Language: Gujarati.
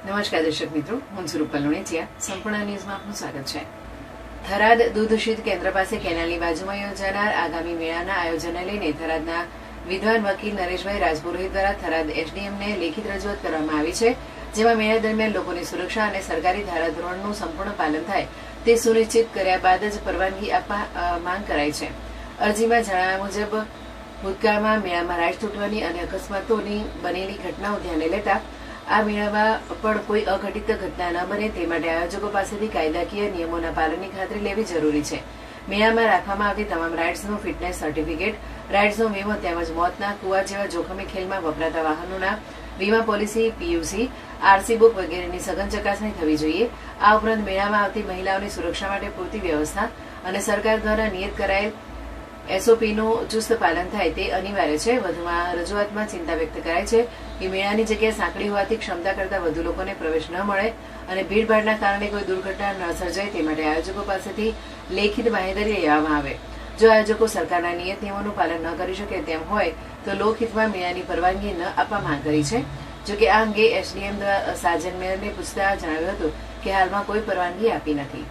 નમસ્કાર દર્શક મિત્રો, હું છું રૂપલ લુણેચિયા. સંપૂર્ણ ન્યૂઝમાં આપનું સ્વાગત છે. થરાદ દૂધ શીત કેન્દ્ર પાસે કેનાલની બાજુમાં યોજાનાર આગામી મેળાના આયોજનને લઈને થરાદના વિદ્વાન વકીલ નરેશભાઈ રાજપુરોહિત દ્વારા થરાદ એસડીએમને લેખિત રજૂઆત કરવામાં આવી છે, જેમાં મેળા દરમિયાન લોકોની સુરક્ષા અને સરકારી ધારાધોરણનું સંપૂર્ણ પાલન થાય તે સુનિશ્ચિત કર્યા બાદ જ પરવાનગી આપવા માંગ કરાઈ છે. અરજીમાં જણાવ્યા મુજબ ભૂતકાળમાં મેળામાં રાઈડ તૂટવાની અને અકસ્માતોની બનેલી ઘટનાઓ ધ્યાને લેતા આ મેળામાં પણ કોઈ અઘટિત ઘટના ન બને તે માટે આયોજકો પાસેથી કાયદાકીય નિયમોના પાલનની ખાતરી લેવી જરૂરી છે. મેળામાં રાખવામાં આવતી તમામ રાઇડ્સનું ફિટનેસ સર્ટિફિકેટ, રાઇડ્સનો વીમો તેમજ મોતના કુવા જેવા જોખમી ખેલમાં વપરાતા વાહનોના વીમા પોલિસી, પીયુસી, આરસી બુક વગેરેની સઘન ચકાસણી થવી જોઈએ. આ ઉપરાંત મેળામાં આવતી મહિલાઓની સુરક્ષા માટે પૂરતી વ્યવસ્થા અને સરકાર દ્વારા નિયત કરાયેલ એસઓપીનું ચુસ્ત પાલન થાય તે અનિવાર્ય છે. વધુમાં રજૂઆતમાં ચિંતા વ્યક્ત કરાઈ છે કે મેળાની જગ્યા સાંકડી હોવાથી ક્ષમતા કરતાં વધુ લોકોને પ્રવેશ ન મળે અને ભીડભાડના કારણે કોઈ દુર્ઘટના ન સર્જાય તે માટે આયોજકો પાસેથી લેખિત બાંહેધરી લેવામાં આવે. જો આયોજકો સરકારના નિયત નિયમોનું પાલન ન કરી શકે તેમ હોય તો લોકહિતમાં મેળાની પરવાનગી ન આપવા માંગ કરી છે. જોકે આ અંગે એસડીએમ સાજન મેયરને પૂછતા જણાવ્યું હતું કે હાલમાં કોઈ પરવાનગી આપી નથી.